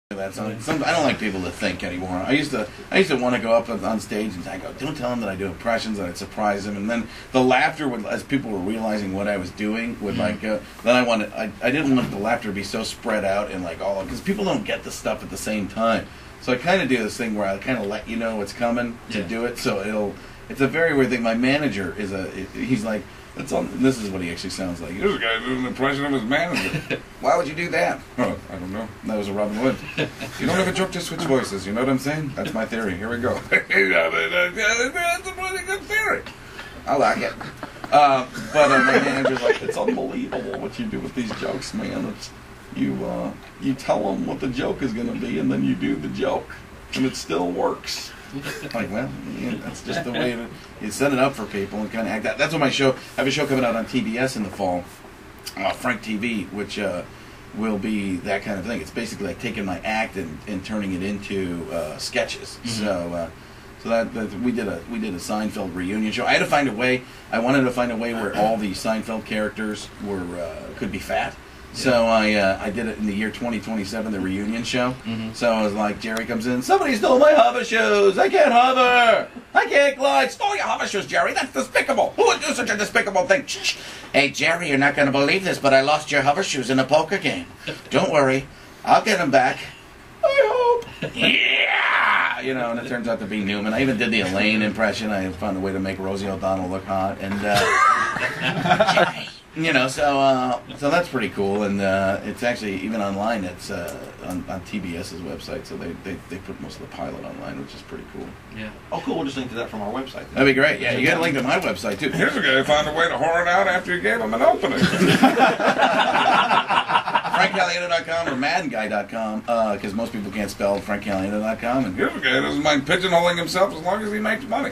That I don't like people to think anymore. I used to want to go up on stage and I go, don't tell them that I do impressions, and I'd surprise them, and then the laughter would, as people were realizing what I was doing, would like. Then I didn't want the laughter to be so spread out and like all, because people don't get the stuff at the same time. So I kind of do this thing where I kind of let you know what's coming to do it. So it's a very weird thing. My manager he's like. This is what he actually sounds like. This guy doing an impression of his manager. Why would you do that? Oh, I don't know. That was a Robin Hood. You don't have a joke to switch voices. You know what I'm saying? That's my theory. Here we go. That's a really good theory. I like it. But my manager's like, it's unbelievable what you do with these jokes, man. You tell them what the joke is going to be, and then you do the joke, and it still works. Like, well, that's just the way you set it up for people and kind of act that. That's what my show. I have a show coming out on TBS in the fall, Frank TV, which will be that kind of thing. It's basically like taking my act and turning it into sketches. So that we did a Seinfeld reunion show. I had to find a way. I wanted to find a way where all the Seinfeld characters could be fat. So I did it in the year 2027, the reunion show. So I was like, Jerry comes in, somebody stole my hover shoes. I can't hover. I can't glide. Stole your hover shoes, Jerry. That's despicable. Who would do such a despicable thing? Hey, Jerry, you're not going to believe this, but I lost your hover shoes in a poker game. Don't worry. I'll get them back. I hope. Yeah! You know, and it turns out to be Newman. I even did the Elaine impression. I found a way to make Rosie O'Donnell look hot. And, Jerry. You know, so that's pretty cool, and it's actually even online. It's on TBS's website, so they put most of the pilot online, which is pretty cool. Yeah. Oh, cool. We'll just link to that from our website. That'd be great. Yeah, you got a link to my website too. Here's a guy who found a way to whore it out after you gave him an opening. FrankCaliendo.com or MaddenGuy.com, because most people can't spell FrankCaliendo.com. And here's a guy who doesn't mind pigeonholing himself as long as he makes money.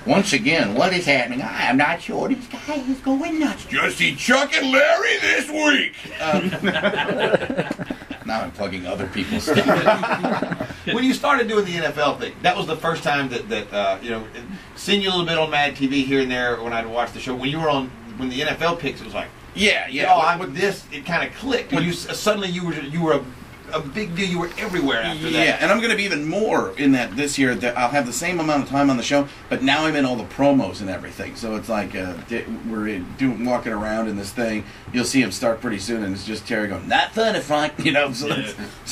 Once again, what is happening? I am not sure. This guy is going nuts. Just see Chuck and Larry this week. Now I'm plugging other people's stuff. When you started doing the NFL thing, that was the first time that you know, seeing you a little bit on Mad TV here and there when I'd watch the show. When you were on, when the NFL picks, it was like, yeah. Oh, I'm with this. It kind of clicked. And suddenly you were a big deal. You were everywhere after that. Yeah, and I'm going to be even more in that this year. That I'll have the same amount of time on the show, but now I'm in all the promos and everything. So it's like we're walking around in this thing. You'll see him start pretty soon, and it's just Terry going, "Not funny, Frank." You know. So,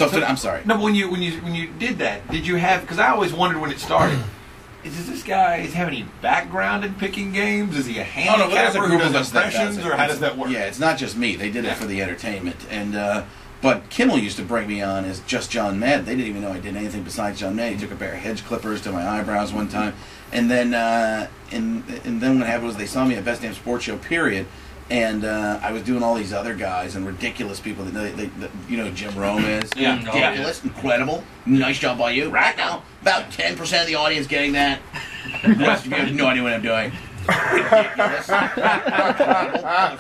I'm sorry. No, but when you did that, did you have? Because I always wondered when it started. Does this guy have any background in picking games? Is he a handicapper who does impressions, or how does that work? Yeah, it's not just me. They did it for the entertainment, and. But Kimmel used to bring me on as just John Madden. They didn't even know I did anything besides John Madden. He took a pair of hedge clippers to my eyebrows one time, and then and then what happened was they saw me at Best Damn Sports Show, period, and I was doing all these other guys and ridiculous people. They you know who Jim Rome is? Yeah, ridiculous, incredible, nice job by you. Right now, about 10% of the audience getting that. The rest of you have no idea what I'm doing. Ridiculous.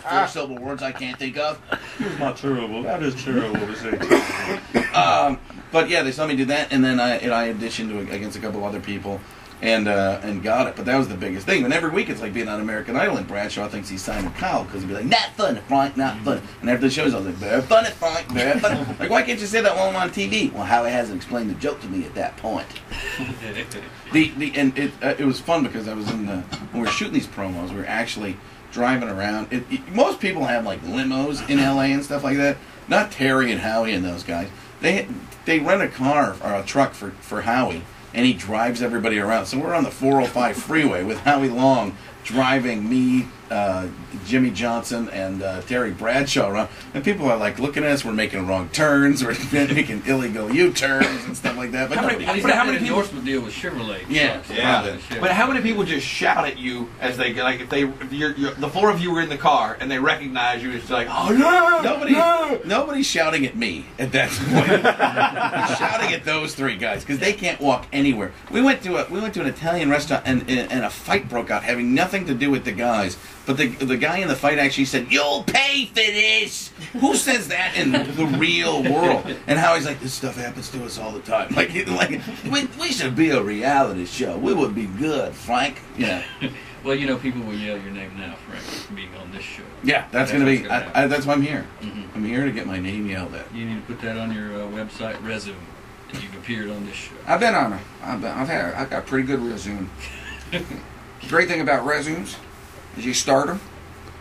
4-syllable words I can't think of. It's not terrible. That is terrible to say. But yeah, they saw me do that, and then I auditioned against a couple other people, and got it. But that was the biggest thing. And every week it's like being on American Idol, and Bradshaw thinks he's Simon Cowell because he'd be like, "Not funny, Frank, not funny." And after the shows, I was like, "Very funny, Frank, very funny." Like, why can't you say that while I'm on TV? Well, Howie hasn't explained the joke to me at that point. It was fun because I was when we were shooting these promos, we were actually driving around. Most people have like limos in LA and stuff like that. Not Terry and Howie and those guys. They rent a car or a truck for Howie, and he drives everybody around. So we're on the 405 freeway with Howie Long driving me, Jimmy Johnson, and Terry Bradshaw around. And people are like looking at us. We're making wrong turns. We're making illegal U-turns and stuff like that. But how many endorsement deal with Chevrolet? Yeah. But how many people just shout at you as they like if the four of you were in the car and they recognize you? It's like, oh no! Nobody's shouting at me at that point. They're shouting at those three guys because they can't walk anywhere. We went to an Italian restaurant and a fight broke out, having nothing to do with the guys. But the guy in the fight actually said, "You'll pay for this." Who says that in the real world? And Howie's like, "This stuff happens to us all the time. Like we should be a reality show. We would be good, Frank." Yeah. Well, you know, people will yell your name now, Frank, for being on this show. Yeah, that's going to be. That's why I'm here. Mm-hmm. I'm here to get my name yelled at. You need to put that on your website resume that you've appeared on this show. I've been on. I've got a pretty good resume. The great thing about resumes is you start them,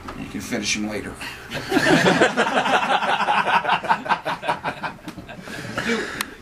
and you can finish them later.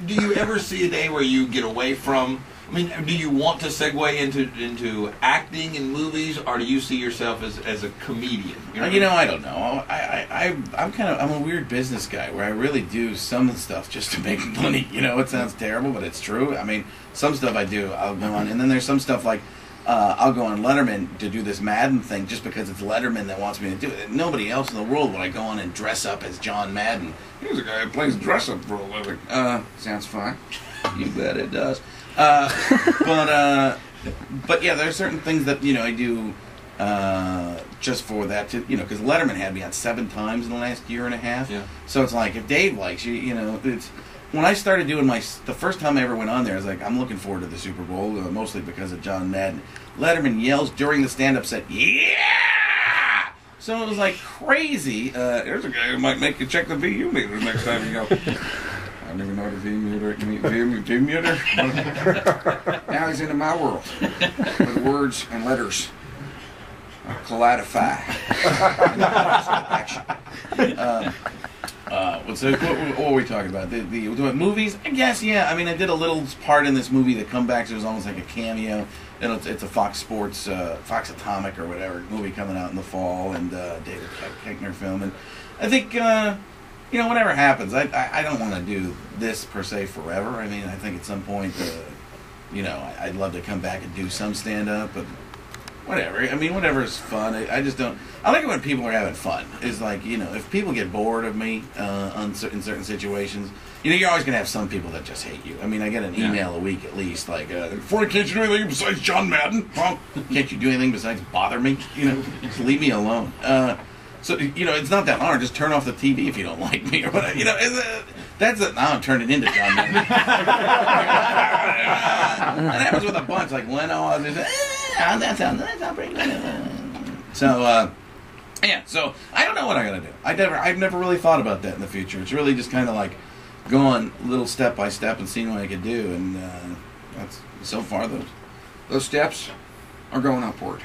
Do you ever see a day where you get away from? I mean, do you want to segue into acting in movies, or do you see yourself as a comedian? You know, I don't know. I'm a weird business guy where I really do some stuff just to make money. You know, it sounds terrible, but it's true. I mean, some stuff I do, I'll go on, and then there's some stuff like I'll go on Letterman to do this Madden thing just because it's Letterman that wants me to do it. Nobody else in the world would I go on and dress up as John Madden. Here's a guy who plays dress up for a living. Sounds fun. You bet it does. But yeah, there are certain things that I do just for that. Because Letterman had me on 7 times in the last year and a half. Yeah. So it's like if Dave likes you, it's when I started doing the first time I ever went on there, I was like, I'm looking forward to the Super Bowl, mostly because of John Madden. Letterman yells during the stand-up set, "Yeah!" So it was like crazy. There's a guy who might make you check the VU meter next time you go. I don't even know what a V meter. Now he's into my world with words and letters. Collidify. What were we talking about? The movies? I guess, yeah. I mean, I did a little part in this movie, The Comebacks. It was almost like a cameo. And it's a Fox Sports, Fox Atomic or whatever movie coming out in the fall, and David Koechner film. And I think, whatever happens, I don't want to do this per se forever. I mean, I think at some point, I'd love to come back and do some stand-up, but whatever. I mean, whatever is fun. I just don't. I like it when people are having fun. It's like, if people get bored of me in certain situations, you're always gonna have some people that just hate you. I mean, I get an email a week at least, like, "Can't you do anything besides John Madden? Well, can't you do anything besides bother me? Just leave me alone." So it's not that hard. Just turn off the TV if you don't like me or whatever. Now I'm turning into John Madden. That happens with a bunch, like Leno. That sounds pretty good. So so I don't know what I'm gonna do. I've never really thought about that in the future. It's really just kind of like going little step by step and seeing what I could do, and that's so far those steps are going upward.